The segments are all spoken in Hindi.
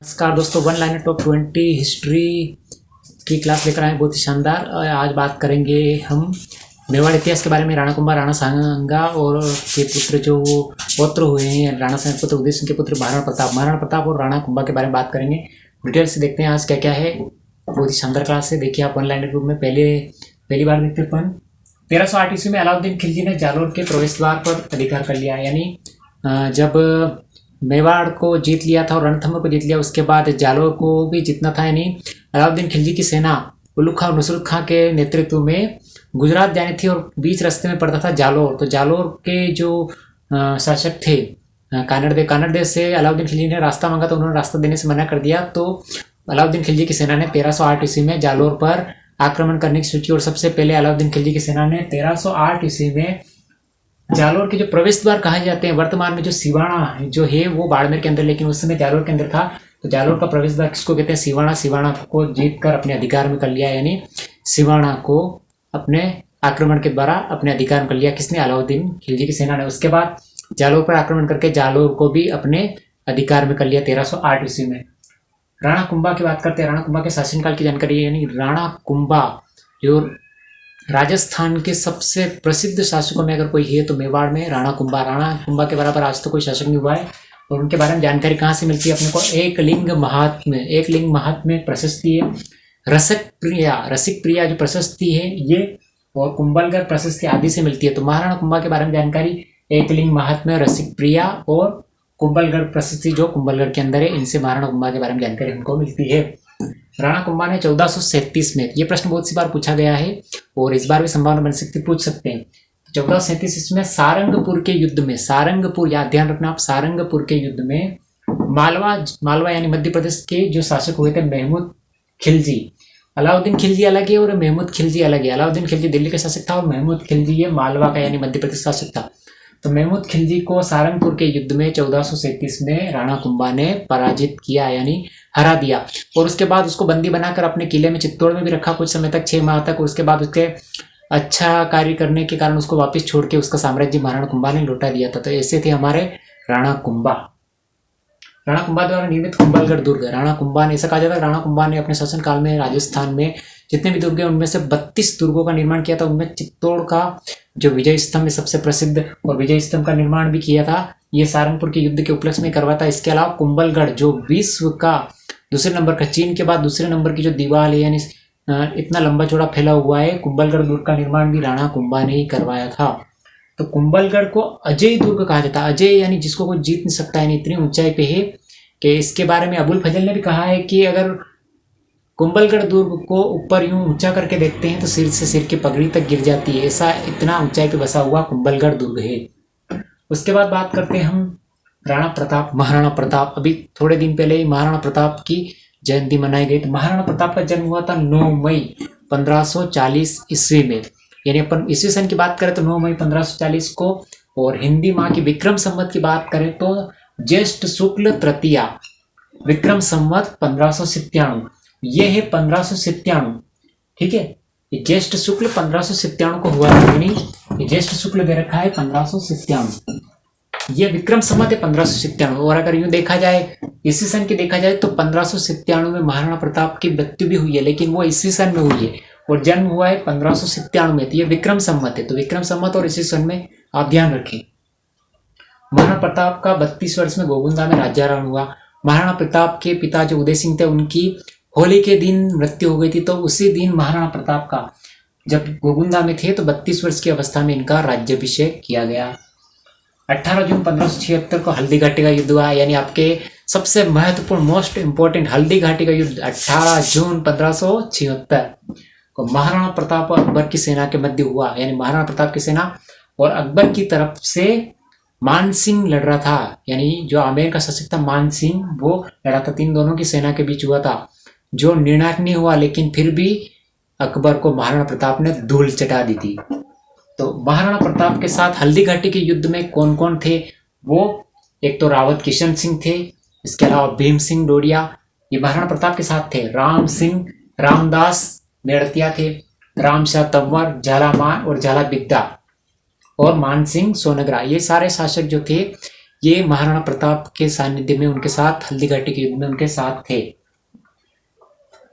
नमस्कार दोस्तों, वन लाइनर टॉप 20 हिस्ट्री की क्लास लेकर आए हैं, बहुत ही शानदार। आज बात करेंगे हम मेवाड़ इतिहास के बारे में। राणा कुंभा, राणा सांगा और के पुत्र जो पौत्र हुए हैं, राणा सांगा पुत्र उदय सिंह के पुत्र महाराणा प्रताप और राणा कुंभा के बारे में बात करेंगे। डिटेल से देखते हैं आज क्या क्या है। बहुत ही शानदार क्लास है। देखिए आप वन लाइनर ग्रुप में पहली बार देखते अपन 1308 ईस्वी में अलाउद्दीन खिलजी ने जालोर के प्रवेश द्वार पर अधिकार कर लिया। यानी जब मेवाड़ को जीत लिया था और रणथंभोर को जीत लिया, उसके बाद जालोर को भी जीतना था। यानी अलाउद्दीन खिलजी की सेना उल्लुग खां और नुसरत खां के नेतृत्व में गुजरात जानी थी और बीच रास्ते में पड़ता था जालोर। तो जालोर के जो शासक थे कानड़ देव से अलाउद्दीन खिलजी ने रास्ता मांगा तो उन्होंने रास्ता देने से मना कर दिया। तो अलाउद्दीन खिलजी की सेना ने 1308 ईस्वी में जालोर पर आक्रमण करने की सोची और सबसे पहले अलाउद्दीन खिलजी की सेना ने 1308 ईस्वी में जालोर के जो प्रवेश द्वार कहे जाते हैं, वर्तमान में जो सिवाना जो है वो बाड़मेर के अंदर, लेकिन उस समय जालोर के अंदर था। तो जालोर का प्रवेश द्वार किसको कहते हैं? सिवाना को जीत कर अपने अधिकार में कर लिया। यानी सिवाना को अपने आक्रमण के द्वारा अपने अधिकार में कर लिया। किसने? अलाउद्दीन खिलजी की सेना ने। उसके बाद जालोर पर आक्रमण करके जालोर को भी अपने अधिकार में कर लिया 1308 ईस्वी में। राणा कुंभा की बात करते हैं। राणा कुंभा के शासनकाल की जानकारी। यानी राणा कुंभा जो राजस्थान के सबसे प्रसिद्ध शासकों में अगर कोई है तो मेवाड़ में राणा कुंभा के बराबर आज तो कोई शासक नहीं हुआ है। और उनके बारे में जानकारी कहाँ से मिलती है अपने को? एक लिंग महात्म्य प्रशस्ति है, रसिक प्रिया जो प्रशस्ति है ये, और कुंभलगढ़ प्रशस्ति आदि से मिलती है। तो महाराणा कुंभा के बारे में जानकारी एक लिंग महात्म्य, रसिक प्रिया और कुंभलगढ़ प्रशस्ति जो कुंभलगढ़ के अंदर है, इनसे महाराणा कुंभा के बारे में जानकारी हमको मिलती है। राणा कुंभा ने 1437 में, ये प्रश्न बहुत सी बार पूछा गया है और इस बार भी संभावना बन सकती, पूछ सकते हैं। 1437 में सारंगपुर के युद्ध में, सारंगपुर याद ध्यान रखना आप, सारंगपुर के युद्ध में मालवा यानी मध्य प्रदेश के जो शासक हुए थे महमूद खिलजी, अलाउद्दीन खिलजी अलग है और महमूद खिलजी अलग है। अलाउद्दीन खिलजी दिल्ली का शासक था और महमूद खिलजी ये मालवा का यानी मध्य प्रदेश शासक था। तो महमूद खिलजी को सारंगपुर के युद्ध में 1437 में राणा कुंभा ने पराजित किया, यानी हरा दिया। और उसके बाद उसको बंदी बनाकर अपने किले में चित्तौड़ में भी रखा कुछ समय तक, 6 माह तक। उसके बाद उसके अच्छा कार्य करने के कारण उसको वापस छोड़ के उसका साम्राज्य महाराणा कुंभा ने लौटा दिया था। तो ऐसे थे हमारे राणा कुंभा द्वारा निर्मित कुंभलगढ़ दुर्ग। राणा कुंभा ने, ऐसा कहा जाता है, राणा कुंभा ने अपने शासनकाल में राजस्थान में जितने भी दुर्ग हैं उनमें से 32 दुर्गों का निर्माण किया था। उनमें चित्तौड़ का जो विजय स्तंभ है सबसे प्रसिद्ध, और विजय स्तंभ का निर्माण भी किया था, ये सारंगपुर के युद्ध के उपलक्ष्य में करवा था। इसके अलावा कुंभलगढ़ जो विश्व का दूसरे नंबर का, चीन के बाद दूसरे नंबर की जो दीवार है, यानी इतना लंबा चौड़ा फैला हुआ है, कुंभलगढ़ दुर्ग का निर्माण भी राणा कुंभा ने ही करवाया था। तो कुंभलगढ़ को अजय दुर्ग कहा जाता है। अजय यानी जिसको कोई जीत नहीं सकता, यानी इतनी ऊंचाई पे है कि इसके बारे में अबुल फजल ने भी कहा है कि अगर कुंभलगढ़ दुर्ग को ऊपर यूं ऊंचा करके देखते हैं तो सिर से सिर की पगड़ी तक गिर जाती है, ऐसा इतना ऊंचाई पे बसा हुआ कुंभलगढ़ दुर्ग है। उसके बाद बात करते हैं हम महाराणा प्रताप। अभी थोड़े दिन पहले ही महाराणा प्रताप की जयंती मनाई गई। तो महाराणा प्रताप का जन्म हुआ था 9 मई 1540 ईस्वी में। यानी अपन ईस्वी सन की बात करें तो 9 मई 1540 को, और हिंदी माह की विक्रम संवत की बात करें तो ज्येष्ठ शुक्ल तृतीया, विक्रम संवत 1597। ये है 1597, ठीक है। ये ज्येष्ठ शुक्ल 1597 को हुआ था, यानी ज्येष्ठ शुक्ल दे रखा है 1597, ये विक्रम संवत है 1597। और अगर यूं देखा जाए ईस्वी सन की देखा जाए तो 1597 में महाराणा प्रताप की मृत्यु भी हुई है, लेकिन वो ईस्वी सन में हुई है और जन्म हुआ है 1597 में। तो ये विक्रम संवत है। तो विक्रम संवत और ईस्वी सन में आप ध्यान रखें। महाराणा प्रताप का 32 वर्ष में गोगुंदा में राज्यारोहण हुआ। महाराणा प्रताप के पिता जो उदय सिंह थे उनकी होली के दिन मृत्यु हो गई थी। तो उसी दिन महाराणा प्रताप का, जब गोगुंदा में थे तो 32 वर्ष की अवस्था में इनका राज्याभिषेक किया गया। 18 जून 1576 को हल्दी घाटी का युद्ध हुआ। यानी आपके सबसे महत्वपूर्ण, मोस्ट इंपोर्टेंट हल्दी घाटी का युद्ध 18 जून 1576 को महाराणा प्रताप और अकबर की सेना के मध्य हुआ। यानी महाराणा प्रताप की सेना और अकबर की तरफ से मान सिंह लड़ रहा था, यानी जो आमेर का शासक था मान सिंह, वो लड़ा था। तीन दोनों की सेना के बीच हुआ था, जो निर्णायक नहीं हुआ, लेकिन फिर भी अकबर को महाराणा प्रताप ने धूल चटा दी थी। तो महाराणा प्रताप के साथ हल्दी घाटी के युद्ध में कौन कौन थे? वो एक तो रावत किशन सिंह थे, इसके अलावा भीम सिंह डोडिया, ये महाराणा प्रताप के साथ थे। राम सिंह रामदास मेड़तिया थे, रामशाह तंवर, झालामान और झाला बिद्दा, और मान सिंह सोनगरा, ये सारे शासक जो थे ये महाराणा प्रताप के सानिध्य में उनके साथ हल्दी घाटी के युद्ध में उनके साथ थे।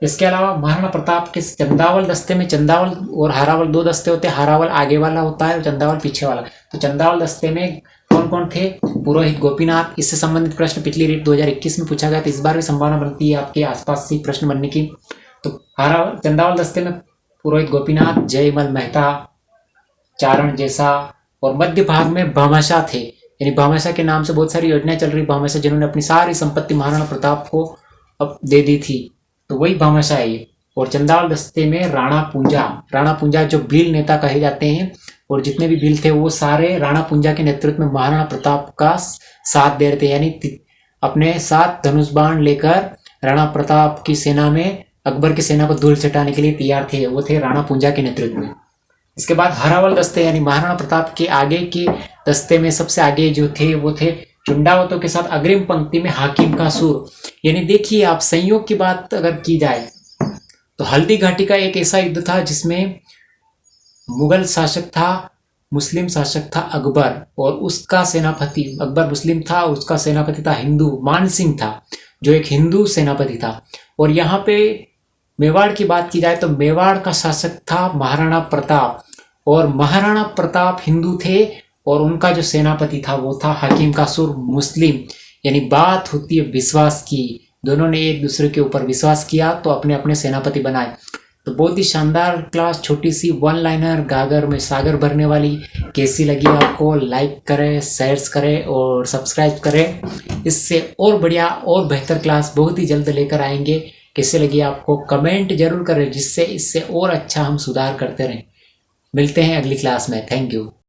इसके अलावा महाराणा प्रताप के चंदावल दस्ते में चंदावल और हारावल दो दस्ते होते हैं। हारावल आगे वाला होता है और चंदावल पीछे वाला। तो चंदावल दस्ते में कौन कौन थे? पुरोहित गोपीनाथ। इससे संबंधित प्रश्न पिछली रीट 2021 में पूछा गया था। इस बार भी संभावना बनती है आपके आसपास से प्रश्न बनने की। तो चंदावल दस्ते में पुरोहित गोपीनाथ, जयमल मेहता, चारण जैसा और मध्य भाग में भामाशाह थे। यानी भामाशाह के नाम से बहुत सारी योजनाएं चल रही। भामाशाह जिन्होंने अपनी सारी संपत्ति महाराणा प्रताप को अब दे दी थी, तो वही भामाशाह है ये। और चंदावल दस्ते में राणा पूंजा जो भील नेता कहे जाते हैं, और जितने भी भील थे वो सारे राणा पूंजा के नेतृत्व में महाराणा प्रताप का साथ दे रहे थे। यानी अपने साथ धनुष बाण लेकर राणा प्रताप की सेना में अकबर की सेना को धूल चटाने के लिए तैयार थे। वो थे राणा पूंजा के नेतृत्व में। इसके बाद हारावल दस्ते यानी महाराणा प्रताप के आगे के दस्ते में सबसे आगे जो थे वो थे चुंडावतों के साथ अग्रिम पंक्ति में हाकिम का सूर। यानी देखिए आप, संयोग की बात अगर की जाए तो हल्दी घाटी का एक ऐसा युद्ध था जिसमें मुगल शासक था, मुस्लिम शासक था अकबर, और उसका सेनापति अकबर मुस्लिम था, उसका सेनापति था हिंदू मानसिंह था, जो एक हिंदू सेनापति था। और यहाँ पे मेवाड़ की बात की जाए तो मेवाड़ का शासक था महाराणा प्रताप, और महाराणा प्रताप हिंदू थे और उनका जो सेनापति था वो था हाकिम का सूर मुस्लिम। यानी बात होती है विश्वास की, दोनों ने एक दूसरे के ऊपर विश्वास किया तो अपने अपने सेनापति बनाए। तो बहुत ही शानदार क्लास, छोटी सी वन लाइनर गागर में सागर भरने वाली। कैसी लगी आपको? लाइक करें, शेयर करें और सब्सक्राइब करें। इससे और बढ़िया और बेहतर क्लास बहुत ही जल्द लेकर आएंगे। कैसे लगी आपको कमेंट जरूर करें, जिससे इससे और अच्छा हम सुधार करते रहें। मिलते हैं अगली क्लास में। Thank you.